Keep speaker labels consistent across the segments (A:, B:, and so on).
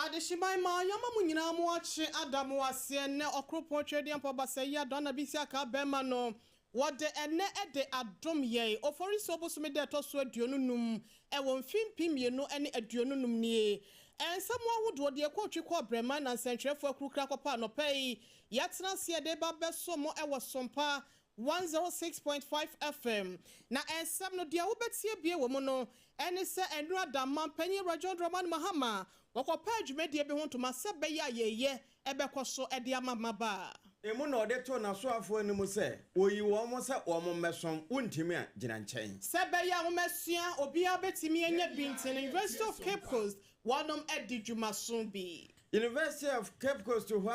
A: Adeshimaima yama munyina muache Adamu asie ne okropo twedi ampo basaya dona bisia ka bema no wode ene ede adom ye ofori sobosume de toso aduonunum e won fimpim ye no ene aduonunum nie ensamwa wodo de kwotwe kwa brema na nsentwerefo akurukra kopa no pei yatena sie de babeso mo e wo Sompa 106.5 FM na ensam no dia wobetie bie wo mo no ene se enru adamman panyi Rajon Roman Mahama wokopa adwumedie be ho ntoma se be ya yeye ebekoso ede amamaba
B: emu na ode to na so afo animu se oyi wo mo se wo mo mesom wontimi a gina nchen
A: se be ya wo mesua obi abetimi enya bintin University of Cape Coast wanom edi dwumaso bi
B: University of Cape Coast ho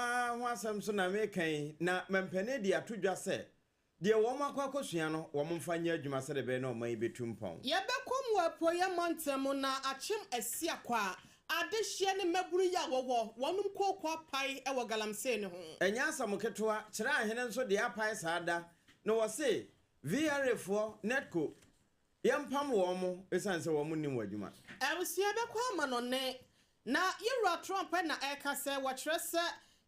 B: asam so na mekan na mempene dia todwa se de wo mo akosua no wo mo mfanya adwuma se de be na o mai betumpon
A: ye bekom wapoye montem na achim asia kwa adehye ne maburu ya wowo wonum kokwa pai e wo galamse ne ho
B: enya asam ketwa kire ahene nso de apai saada no wo se VRF netco yempam wo mo esanse wo mo nim wadwuma
A: awusia bekwa ama ne na yewra Trump na eka se wo kire se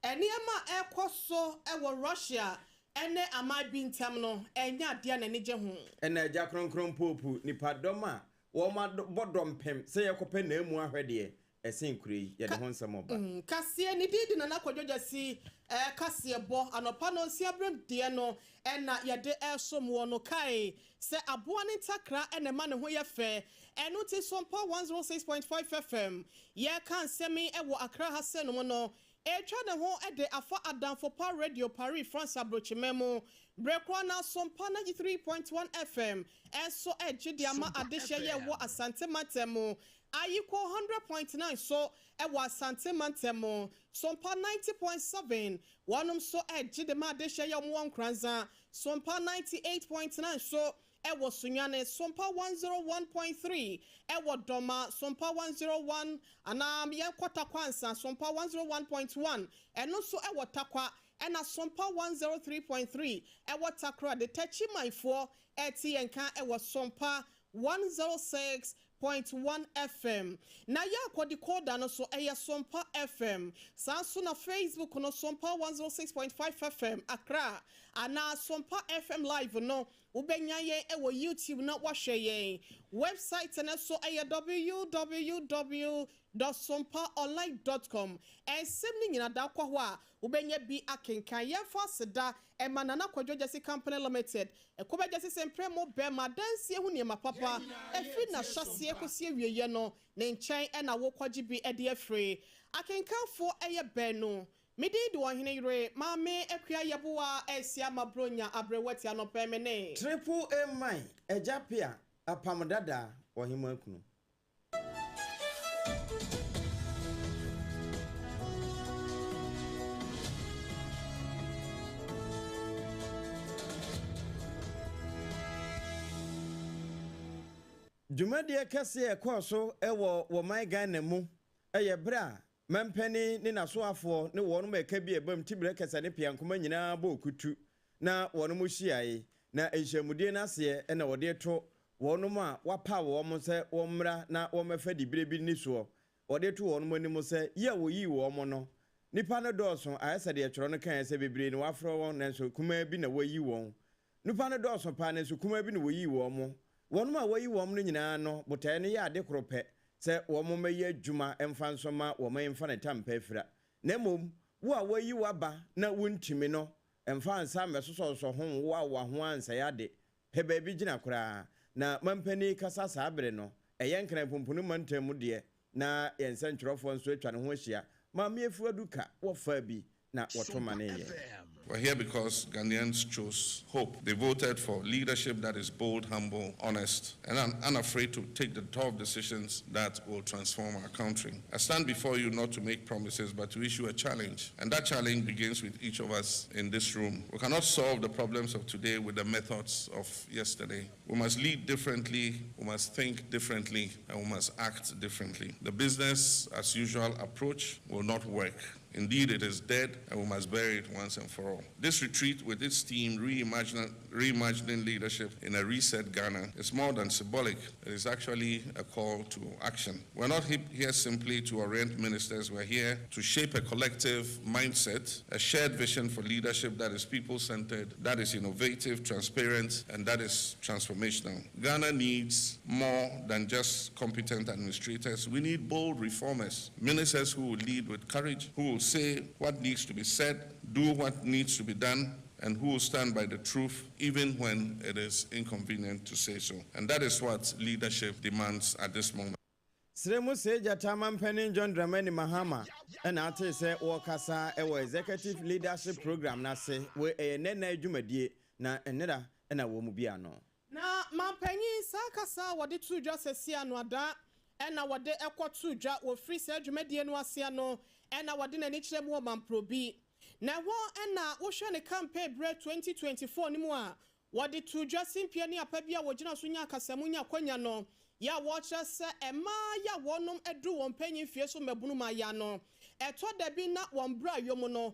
A: eniema ekoso e wo Russia ene amai bintam no enya ade na ne je ho
B: ena agya kronkron popu nipadom a wo ma bodom pem se yekope na emu ahwede esen kure ye de ho nsem oba
A: kasie ni didi na nakwadwoja si kasie bo anopa no si abrem de no ena ye de esom wo no kai se aboa ne takra ene ma ne ho ye fe eno ti Sompa 106.5 FM ye kan semi e wo Accra ha se no no etwa ne ho ede afa adamfo pa radio Paris France abrochimemo brekwa na Sompa 93.1 FM eso ejidi ama adehye ye wo Asante Matemo ayiko 100.9 so e wo Asante Matemo Sompa 90.7 wanum so ejide ma adehye ye mo nkranza Sompa 98.9 so ewo sunyane Sompa 101.3 ewo doma Sompa 101 anam ye kwata kwansa Sompa 101.1 eno so ewo takwa ena Sompa 103.3 ewo takra de tachi manfo eti enka ewo Sompa 106.1 FM na ya kwadi koda no so eye Sompa FM sanso na Facebook no Sompa 106.5 FM Accra ana Sompa FM live no ubenya ye ewo YouTube na wahwe ye website na so eye www.sompaonline.com esem ni nyina da kwa ho a ubenya bi akenkan ye faseda emanana kwadwoja si company limited ekobeja si sempre mo be madansie hu ne mapapa efi na hyase ekosie wieye no ne nchen e na wo kwaji bi e de afre akenkanfo eye be no Midi do Oheneyere mame ekua yeboa esia mabronya abrewati anopemene
B: triple A mine ejapia Apam Dadaa ohimakunu Jumadi kase ekoso ewo wo man Ghana mu eye bra mempeni ni nasoafo ne wonu meka bi ebam tibire kese ne piankoma nyina bo okutu na wonu mu hyiae na enhyamudie na ase na wode to wonu ma wapa wo mo se wo mra na wo mefa dibire bi ni so wode to wonu mani mu se ye wo yi wo mo no nipa no dɔɔso ayese de tworo no kan se bebre ni wafro won nanso kuma bi na wayi won nipa no dɔɔso pa nanso kuma bi na wayi wo mo wonu ma wayi wo mo no nyina no botae ne ya ade krope se wo mo maye adwuma emfa nso ma wo ma emfa ne tampa afira na mom wo a wayi waba na wontimi no emfa ansa mesoso so ho wo a wa ho ansa ya de pe ba bi gina kora na mampani kasa sabre no eye nkran pompunu mantam de na yensa ntwerofo nso atwa ne ho ahia ma mefu aduka wo fa bi na wotoma ne ye.
C: We're here because Ghanaians chose hope. They voted for leadership that is bold, humble, honest, and unafraid to take the tough decisions that will transform our country. I stand before you not to make promises, but to issue a challenge. And that challenge begins with each of us in this room. We cannot solve the problems of today with the methods of yesterday. We must lead differently, we must think differently, and we must act differently. The business as usual approach will not work. Indeed, it is dead, and we must bury it once and for all. This retreat, with its theme, reimagining leadership in a reset Ghana, is more than symbolic. It is actually a call to action. We're not here simply to orient ministers. We're here to shape a collective mindset, a shared vision for leadership that is people-centered, that is innovative, transparent, and that is transformational. Ghana needs more than just competent administrators. We need bold reformers, ministers who will lead with courage, who will say what needs to be said, do what needs to be done, and who will stand by the truth even when it is inconvenient to say so. And that is what leadership demands at this moment.
B: Sremu Seja Taman Penny John Dramani Mahama and Ate say Wakasa ewa executive leadership program na se we nene dwumadie na enera na wo mu bia no.
A: Na mampanyi sakasa wode tu dwa sesia no ada ena wode ekotu dwa wo free se dwumadie no asia no ena wode na ni kire mu mamprobi. Na wo ena wo hwe ne campaign bre 2024 ni mu a wode tu dwa simpie ni apabia wo gina so nya akasamu nya kwanya no ya watcha se ema ya wonom edu won panyin fie so mabunu ma ya no eto da bi na won bra yom no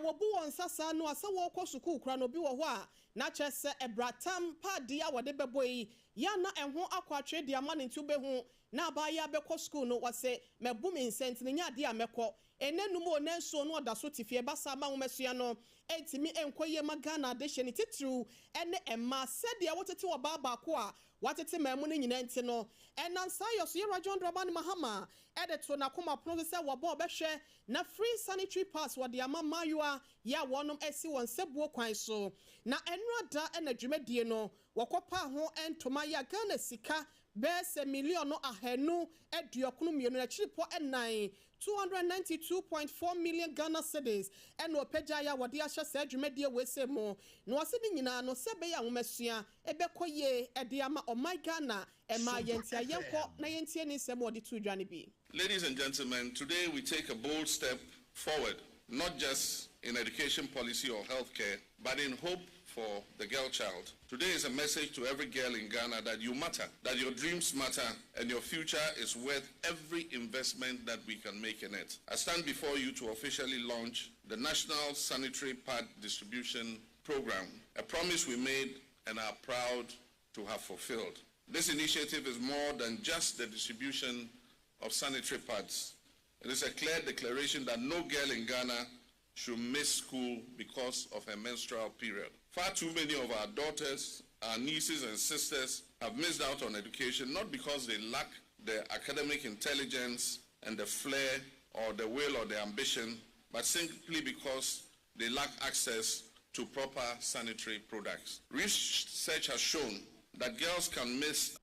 A: wo bu won sasa no asa wo kɔ sukuu kra no bi wo ho a na kyɛ se ebratam pa dia wode beboyi ya na enho akwatwe dia ma ne ntu be hu na ba ya be kɔ sukuu no wase mabu me nsent ne nya dia mekɔ enenum o nenso no da so tifie basa ma nwomesua no entimi enkoye magana de hye ne titru ene emma sɛde wotete wo ba ba ko a watete mamu ne nyina nti no enansa yoso yera John Dramani Mahama edeto na koma prono se wo ba obehwe na free sanitary pass wo de ama mayua ya wonom esi won sebuo kwan so na enrada enadwumadie no wokopa ho entoma ya Ghana sika bese million ahenu eduokunu mienu na chiripo enan 292.4 million Ghana cedis and no pejaya wadi asha se dwumadie we se mo no wase ni nyina no sebe ya nwomesua ebekoye ediama o my Ghana ema yentia yenko na yentie ni se mo di tu dwane bi.
C: Ladies and gentlemen, today we take a bold step forward, not just in education policy or healthcare, but in hope for the girl child. Today is a message to every girl in Ghana that you matter, that your dreams matter, and your future is worth every investment that we can make in it. I stand before you to officially launch the National Sanitary Pad Distribution Program, a promise we made and are proud to have fulfilled. This initiative is more than just the distribution of sanitary pads. It is a clear declaration that no girl in Ghana should miss school because of her menstrual period. Far too many of our daughters, our nieces and sisters have missed out on education, not because they lack the academic intelligence and the flair or the will or the ambition, but simply because they lack access to proper sanitary products. Research has shown that girls can miss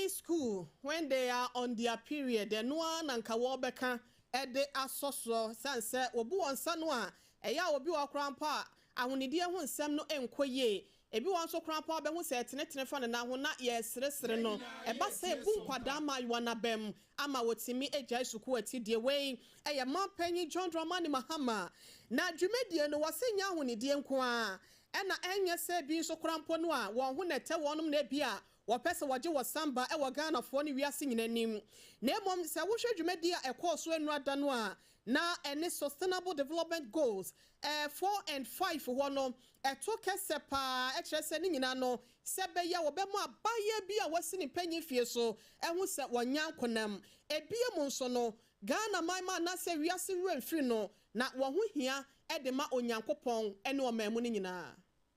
A: school when they are on their period. The no one and kawobeka ede asoso sanse obu onsa no a eya obi wa krampa ahonidie ho nsem no enkoye ebi wan so krampa be ho se tenetene fa na ho na ye seresere no eba se bu kwada ma yona bem ama wotimi eja isuku atidie we eye mampanyi John Dramani Mahama na dwumedie no wasenya ahonidie nko a ena enye se bi so krampo no a won ho nete wonom na bia wapese waje wasamba e wagana fo ne wiase nyinanim na emom se wo hwe dwumadi a ekoso enrada no a na ene sustainable development goals 4 and 5 wono etoke sepa e kire se ne nyina no sebe ya wobemu abaye bi a wasi ne panyi fie so ehu se wonya konam ebie mu nso no Ghana maima na se wiase remfiri no na wo ho hia e de ma onyankopon ene o mamu ne nyina.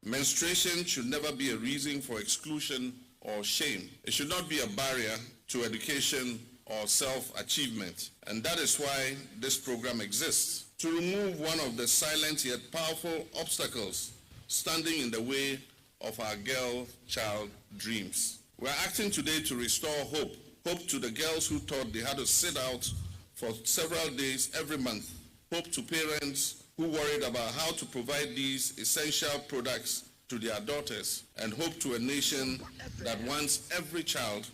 C: Menstruation should never be a reason for exclusion or shame. It should not be a barrier to education or self-achievement. And that is why this program exists, to remove one of the silent yet powerful obstacles standing in the way of our girl-child dreams. We're acting today to restore hope to the girls who thought they had to sit out for several days every month, hope to parents who worried about how to provide these essential products to their daughters, and hope to a nation that wants every child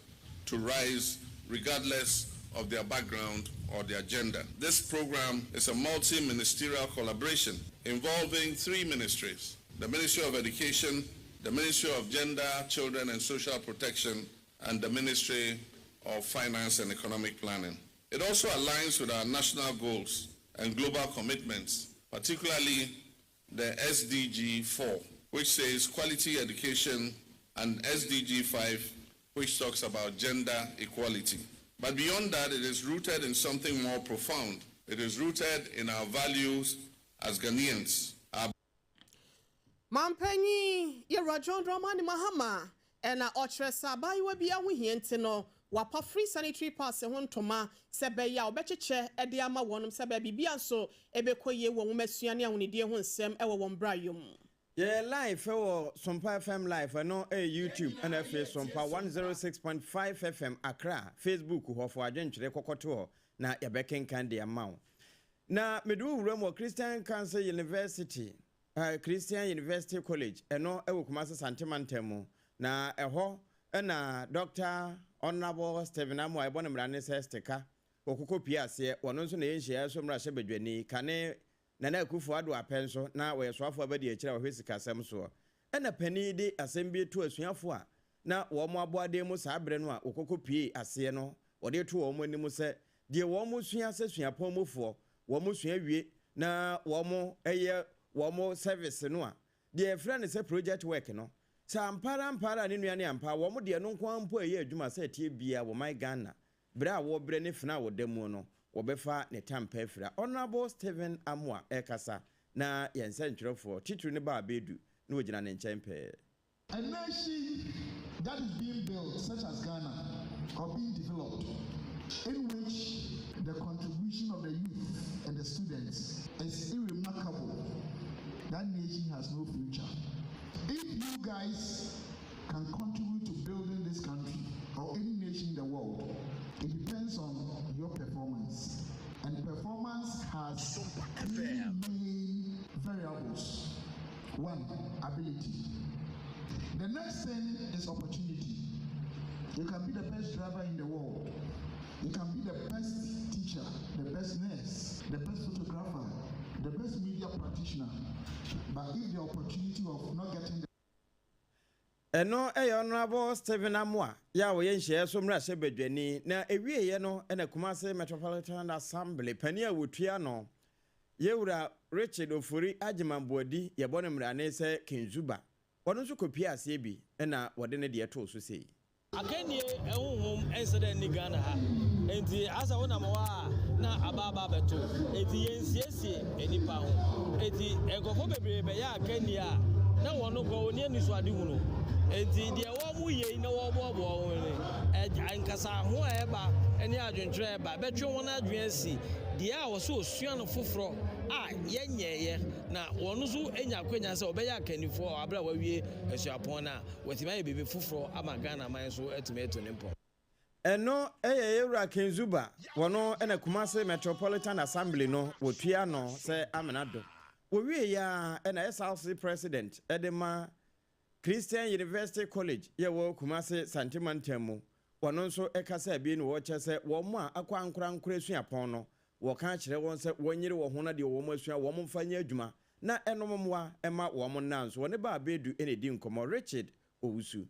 C: to rise regardless of their background or their gender. This program is a multi-ministerial collaboration involving 3 ministries: the Ministry of Education, the Ministry of Gender, Children and Social Protection, and the Ministry of Finance and Economic Planning. It also aligns with our national goals and global commitments, particularly the SDG 4, which says quality education, and SDG 5, which talks about gender equality. But beyond that, it is rooted in something more profound. It is rooted in our values as Ghanaians.
A: Mampenyi, Yera John Dramani Mahama, and Otresa Baywebi Awihientino, Wapa free sanitary pass a one toma, Sebeya, Betche, Ediama one, Sebe Bibianso, Ebekoye, Womesiania, Unidia, one sem, Ewa one Brayum.
B: Yeah, live for Sompa FM live, and no YouTube, and Sompa 106.5 FM Accra, Facebook, who for Argentina, Kokoto, na Yabekin Candy amount. Na Medu Remo Christian Cancer University, Christian University College, and no Ewukumasa Santimantemo, na Eho, and Dr. Honorable Stephen Amo, I want to run this esteka, Okuko Piasia, one also name she has some Rasha Bedweni, Cane. Nana Kufuado apenso na we swafo abadi e kira ohwesika asem so ena pani de asembi to asuafo a na wo mo aboade mu sa abre no a okoko pie ase no wo de to wo mo anim se de wo mo sua sasuapon mofo wo mo sua wie na wo mo wo mo service no a de friend se project work no sa ampara ne nuane ampa wo mo de no nko ampo eye adwuma se tie bia wo my Ghana bra wo bre ne fina wo demu no Obefa ne tampa afira Honorable Stephen Amwa ekasa na yense ntwerefo titru ne ba bedu na ogina ne nchen pe.
D: A nation that is being built, such as Ghana, or being developed, in which the contribution of the youth and the students is irremarkable, that nation has no future. If you guys can contribute to building this country or any nation in the world, it depends on your performance. And performance has three main variables. One, ability. The next thing is opportunity. You can be the best driver in the world. You can be the best teacher, the best nurse, the best photographer, the best media practitioner. But if the opportunity of not getting the
B: Eno Honorable Stephen Amwa ya wo yenhye so mra se bedwani na ewie ye no na Kumase Metropolitan Assembly pani awotua no yewura Richard Ofori Agimambodi ye bone mra ne se Kenzuba wono so kopia ase bi na wode ne de to so sei
E: akenie ehunhum incident ni Ghana ha enti asa wona mawa na ababa beto enti yensiesie enipa ho enti egofo bebrebe ya akenie a na wono go oni aniso ade hunu enti de wo mu ye na wo bobo woni ankasa ho eba eni adwentre eba betwe won adwen asi de a wo so osua no foforo a yenyeye na wono so enya kwanya se obeya kanifo abra wawie asuapon na wetima ye bebe foforo ama Ghana man so etimeto nimpo
B: eno yewura Kenzuba wono na Kumase Metropolitan Assembly no wotua no se amenado wowie ya na SRC president edema Christian University College yewo Kumase Santimantemu wono nso ekasa bi no wo chese wo mo akwa ankura suapon no wo kan kire won se wonyire wo ho na de wo mo asua wo mo mfanya adwuma na enommoa ema wo mo nanso woni ba bedu enedi nkomo Richard Owusu.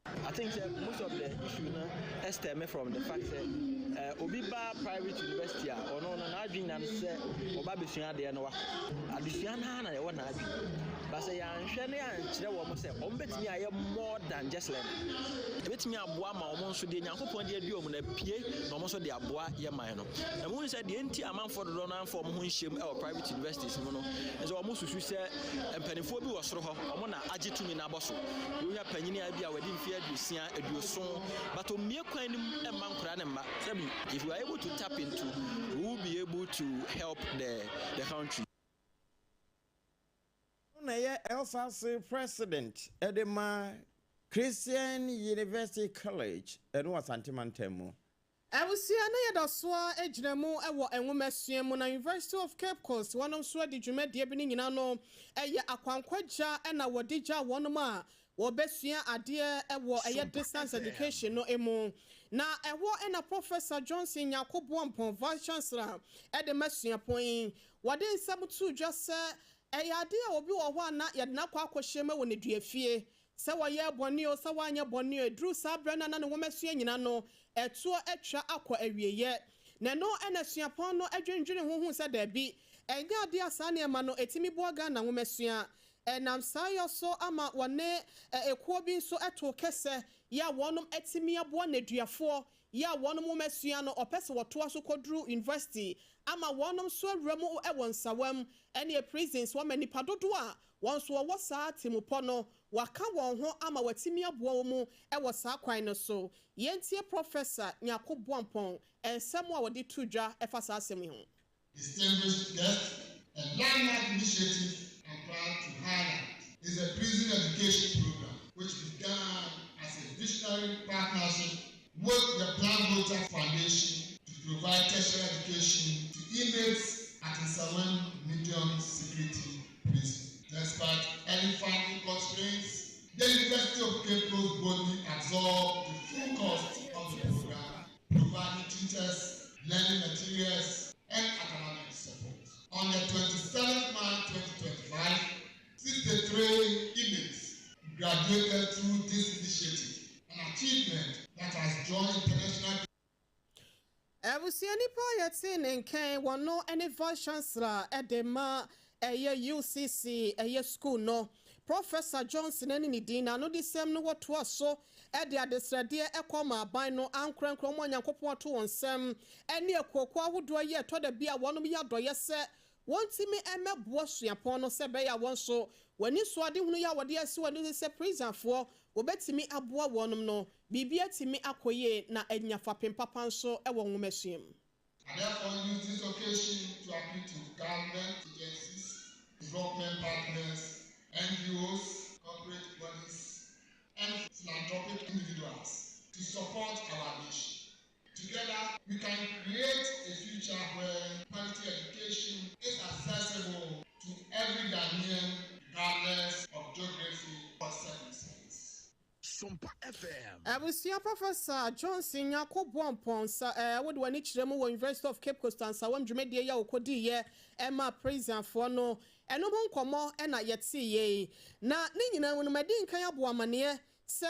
E: I think most of the issue now stem from the fact that Obiba private university or no na adwin and say oba besua de no wa adusua na ye wona adwin but say anhwe ne ankyere wo mo say ombetimi aye more than just learn ebetimi aboa ma wo nso de nyankopon de adu om na pie na wo nso de aboa ye man no e mo say de enti amanfo do na anfo mo ho nhyem e private universities mo no so wo mo susu say empanifo bi wo soro ho wo na agetumi na aboso wo ya panyini a bia wadi mfie adusia aduoso but omie kwan nim e man kora ne ma if you are able to tap into, we will be able to help the country.
B: SRC president edema Christian University College eno Santimantemu.
A: Ewusia na yedasoa ejinemu ewo enwomasuamu na University of Cape Coast wonom so de dwumade bi nyina no eye akwankwaja na wodija wonom a wobesua ade ewo eye distance education no emu na ewo na Professor Johnson Yakobo Ampon Vice Chancellor ede masua pon wode nsabtu dwase eye ade a obi wo ho na yedna kwa akohyema wo ne duafie se waye boni o se wanya boni edru sa brana na ne womasua nyina no etuo etwa akọ awieye na no ena suapon no adwendwene ho se da bi enya ade asa ne ma no etimi boaga na nwomesua enam sayo so ama wone ekuo bi nso eto kese ya wonom etimi abo na duafo ya wonom nwomesua no opese woto so kodru university ama wonom so awramu ewon sawam ene prisons wo mani padodo a won so wo saa timupo no waka won ho ama watimi abo mu ewo saa kwan no so yentie professor Nyako Boampon ensemo a wodi tudwa efa saa asem ho.
D: Distinguished guests, a landmark initiative I'm proud to highlight is a prison education program which began as a visionary partnership with the Plan Voter Foundation to provide tertiary education to inmates at Nsawam Medium Security Prison. Despite any funding constraints, the University of Cape Coast boldly absorbed the full cost of the program, providing tutors, learning materials, and academic support. On the 27th March 2025, 63 inmates graduated through this initiative, an achievement that has drawn international.
A: Ebusiani pa yatin enken wano any vice chancellor edema UCC school no Professor Johnson any dina no the same no what was so e de adesrade ekoma aban no ankrenkro mo Nyankopon to wonsem ene ekoko ahodo ye to da bia wonom ya doye se wontimi emeboa suapon no se be ya won so wani so ade hunu ya wode ase wani se prison for obetimi aboa wonom no bibia timi akoye na enyafa pempapa nso e won nwomasuam.
D: I therefore use this occasion to appeal to government agencies, development partners, NGOs, corporate bodies, and philanthropic individuals to support our mission. Together, we can create a future where quality education is accessible to every Ghanaian, regardless of geography or circumstance.
F: Sompa FM.
A: Abusia Professor Johnson Nyako Boampon would wani chiremu wo University of Cape Coast and Sawam Dwumedie ya okodi ye Emma prison for no eno ho nkomo na yeti ye na ne nyina wonu madi nkan aboamane se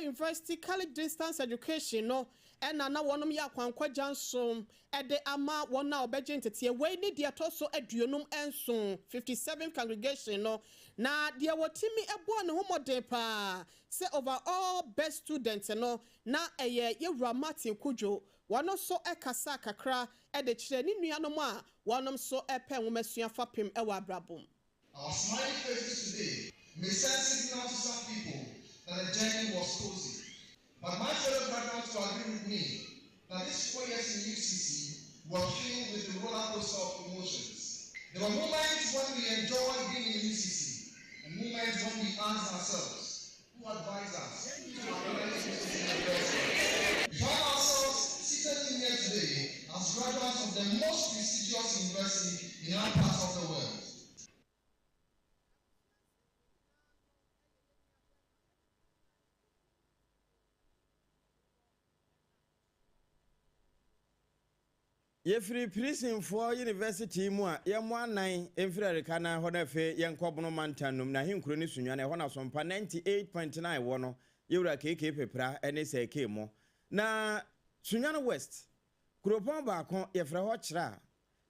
A: University College Distance Education no ena na wonom ya kwankwa jansom ede ama wona obeje ntetie we ni dia toso aduonum enso 57 congregation no na dia wotimi ebo ne homode pa se overall best students no na Yewura Martin Kujo wono so ekasa kakra ede kire ni nuanom a wonom so epe nwomesua fapem ewa abrabom.
G: Our smiling faces today may send signal to some people that the journey was cozy. But my fellow graduates will agree with me that these 4 years in UCC were filled with the roller coaster of emotions. There were moments when we enjoyed being in UCC and moments when we asked ourselves, who advised us? We find ourselves seated in here today as graduates of the most prestigious university in our part of the world.
B: Yefri prison for university mu a yemo anan emfirareka na ho na fe yenkobono mantanum na hinkuro ni sunwane ho na Sompa 98.9 wo no Yewura KK pepra ene se ke mo na sunwane west kuropon baako yefra ho kyera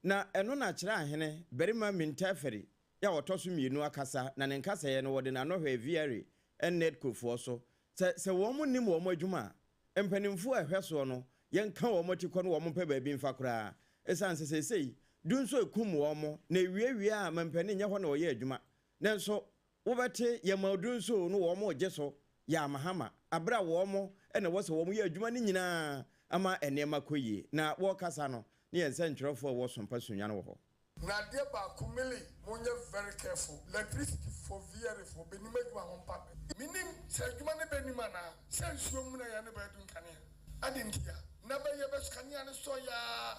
B: na eno na kyera ahene berima mintaferi ya wotoso mienu akasa na ne nkasa ye no wode na no hwe viare ennet kofo so se wo mo nim wo mo adwuma empanimfo ahweso no yenka wo mo tikɔ no wo mo pɛ baabi mfa koraa esanse sesei dunso ekum wo mo na wiawie a mampani nya hɔ na wo yɛ adwuma nanso wo bɛte yɛma dunso no wo mo gye so ya mahama abra wo mo ɛna wo se wo mo yɛ adwuma ni nyinaa ama enema koyie na wo kasa no ne yɛnsa ntwerɛfo wo Sompa sunya no wo hɔ
H: na de ba kumili monye very careful electricity for VR for benima adwuma ho mpa minim sɛ adwuma ne benima na sɛ nsuo mu na ya ne ba dun kanea adintia Never ever scania and so ya,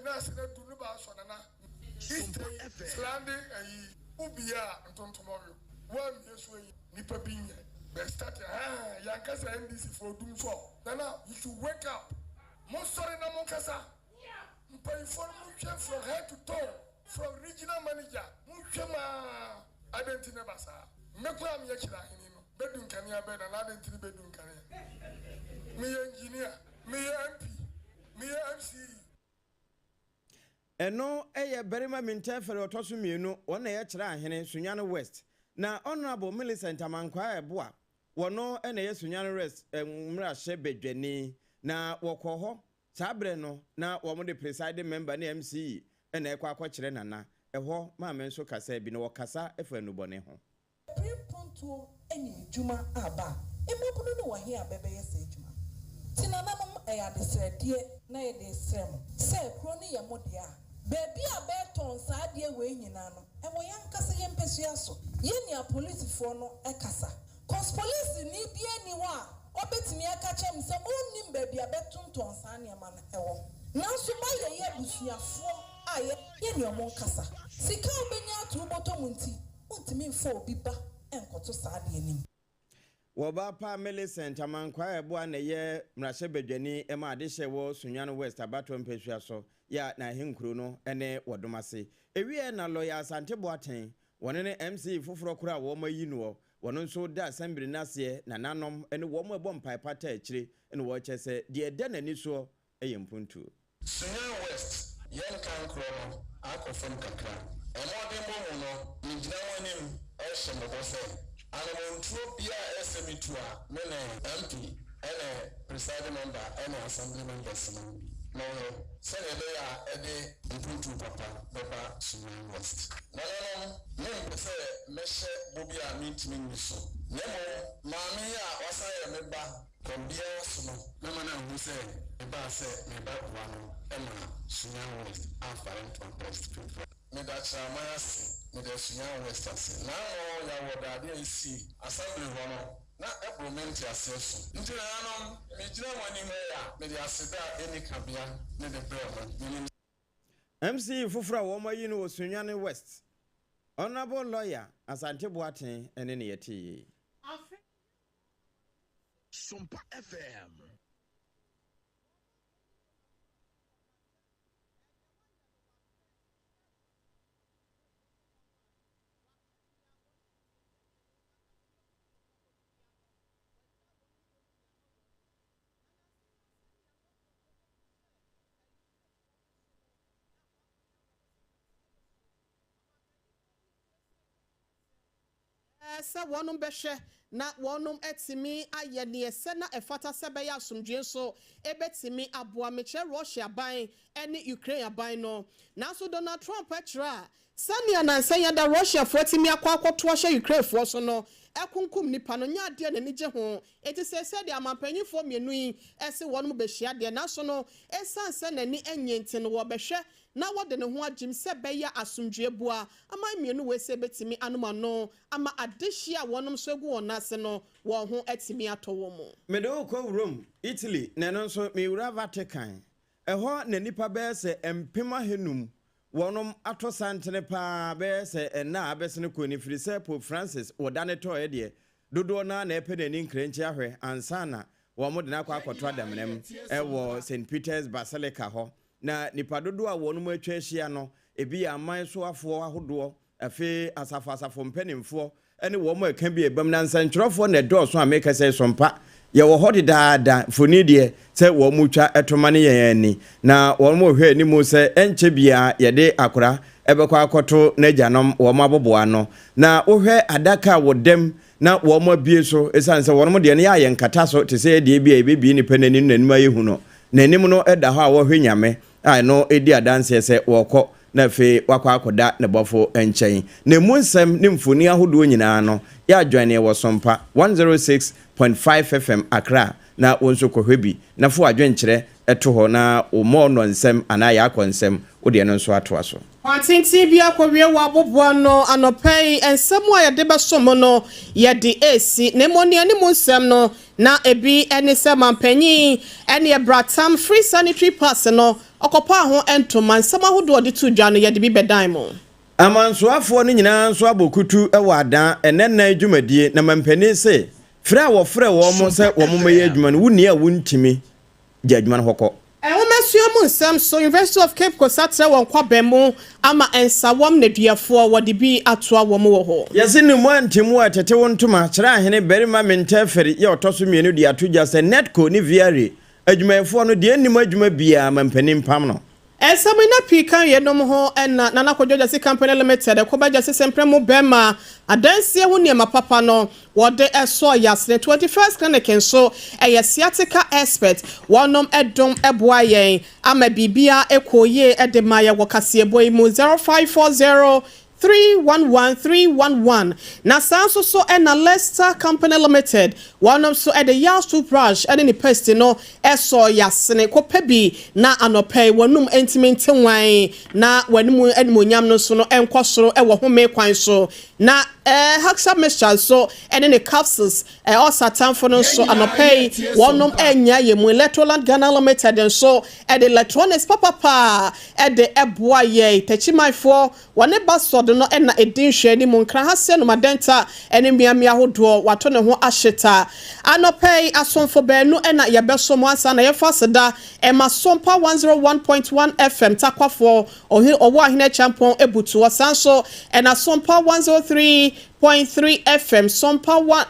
H: Nas and Dunuba Sonana. Slandy a Ubia and tomorrow. 1 year's way, Nipabina. Best start Yankasa NDC for doom for. Nana, you should wake up. Most sorry, no Mokasa. Pay for Mucha from head to toe, from regional manager, Muchama Identity Basa. Meklam Yakila, bedroom Kanya bed and identity bedroom Kanya. Me engineer. Me MP, me MC,
B: eno eye berima mintefere otoso mienu wona ye kira ahene Sunyane West na Honorable Millicent Amankwa eboa wono ene ye Sunyane West mra hye bedwani na wokoho sabre no na wo de presiding member na MC ene ekwa akokire nana eho ma menso kasa bi no wokasa efanu bone ho
I: Ponto eni juma aba emekuno no wahi abebe yese juma tinanam eya desredie na ye desrem se kro ne ye modia bebi abeton saadie we nyina no ewo yankasa ye mpesua so ye nia police fo no ekasa cause police ni bia ni wa obetimi aka chem se onnim bebi abetonton saane ma no ewo nanso ma ye busuafo aye ye ni omo nkasa sika obenya to botom nti ontimi fo obi ba enkoto saade anim
B: Wabapa Millicent Amankwa eboa na ye mrahye bedwani ema adehye wo Sunyane West abato mpesua so ya na henkuru no ene wodomase ewie na lawyer Asante Boaten wone ne MC foforo kura wo mayi no wono nso da assembly nase na nanom ene wo mo ebom pipe ta akire ene wo chese de ede nani so eyempuntu
H: Sunyane West yen kan kro no akofom kakra emode mo no nigina wonim ehye Anamotropia SME2 mene MP ene presiding member ene assembly members no say they ede impuntu papa beba Sunyane West no pese meshe bobi a meet me so nemo maami a wasaye member kombia so no na hu say eba say me ba kwa no ena Sunyane West afferent on post people me da chamas me da Sunyane West ase na ya wodade isi assembly hono na implement assess nti na no me gina wani me ya me da aseda eni kabia me de brema
B: MC foforo wo mayi no Sunyane West Honorable Lawyer Asante Boaten ene ne yeti
F: Sompa FM.
A: Se wonum behwe na wonum etimi aye ne se na efata se be ya asomdwe so ebetimi aboa meche Russia ban ene Ukraine ban no na so Donald Trump akira sania na nsanya da Russia fo etimi akwakoto hye Ukraine fo so no ekunkum nipa no nya de na nije ho eti se de amampanyifo mienu yi ese wonum behia de na so no esanse na ni enyente no wo behwe na wode ne ho agim se beya asomdwe bua ama mienu we se betimi anoma no ama adehia wonom so egu wonase no wo ho etimi atowo mu
B: medo ko Rome Italy na no so me wura Vatican eho na nipa be se empema henum wonom ato santene pa be se na abesene ko ni firi se Pope Francis wodane to de dodo na epede ni nkrenchi ahwe ansana wo mo de na kwa akoto adamnem ewo St Peter's Basilica ho na nipa dodo a wonu mu atwa hia no ebi ya aman so afo ahodo afi asafo mpanimfo ene wo mu aka bi ebam na nsantrofo na dɔɔso a make say sompa ye wo hodi daada foni de se wo mu twa etoma ne yɛni na wo mu hwɛ ni mu se enche bia ye de akora ebekɔ akoto na gyanom wo mu aboboa no na wo hwɛ adaka wo dem na wo mu abie so esanse wo mu de ne ya nkata so te se de bia ebebi ni panani nanim ayehu no nanim no eda hɔ a wo hwɛ nyame ai no edi adanse se wo kɔ na fe wakwa akoda ne bofo enchen na mu nsem ne mfoni ahodo nyina no ya adwane wo Sompa 106.5 FM Accra na wonso kohwebi na fo adwenkyere eto ho na o mo no nsem ana ya akonsem wo de no nso ato aso
A: Kwantinti bia kwawie wa boboa no anopai ensem a yede besom no yede esi ne moni ani mu nsem no na ebi eni se mampanyi eni ebratam free sanitary pass no okopa ho entoma nsem ahodo de tu dwa no yede bi bedan mo
B: amansoafo no nyina nso abokutu ewa adan enenna adwumadie na mampani se fra wo fra wo mo se wo mo meye adwuma no wuni a wuntimi gya adwuma no hokɔ
A: Womesuamu nsem so University of Cape Coast atre won kwabemu ama ensawom na duafo wode bi atoa wo mo ho
B: yesi ni mu antimu atete wontuma kyerɛ ahene berima menteferi ye otoso mienu de atoja se netco ni viare adwumayefo no de anim adwuma bia mampani mpam no
A: Esamina pika ye nom ho na nana kojoja si company limited ko ba jase sempremu bema adanse ho niema papa no wode eso yasne 21st clinic nso sciatica expert wonom edom eboa yen ama bibia ekoye edemaye wokase boy mu 0540 311 na sanso so na Leicester Company Limited one of so at the Yas toothbrush and in the pest no eso yasne ko pebi na anope wonum intimate wan na wanimu edmonyam no so no enkosoro e wo home kwan so na Haxa mixture so and in the capsules all satan for no so anope wonum enya ye mu Electroland Ghana Limited and so at the electronics papa at the eboa ye techimai for one baso no na edin hwe ni mu nkra hase no madenta ene miamia hodo wato ne ho ahyeta anope asonfo benu na yebeso mo ansa na yefaseda ema Sompa 101.1 FM takwafo owo ahine champon ebutu wasanso na Sompa 103.3 FM Sompa 1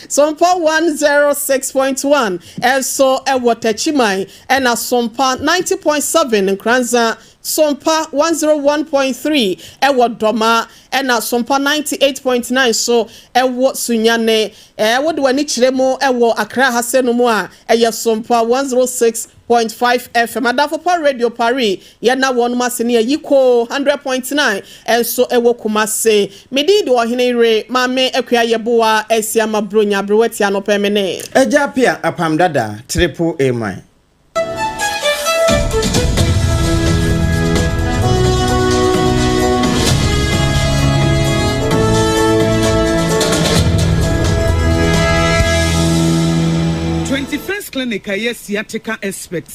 A: Sompa 106.1 so ewotachimai na Sompa 90.7 nkranza Sompa 101.3 ewo doma na Sompa 98.9 so ewo sunyane ewo de wani kiremu ewo Accra hasenu mu a eye Sompa 106.5 FM adafo pa Radio Paris ye na wonu masene yiko 100.9 so ewo Kumase medi do Oheneyere mame akua yeboa esiama bronya browati anopemene
B: eja pia Apam Dadaa triple A mine
F: 21st clinic sciatica expert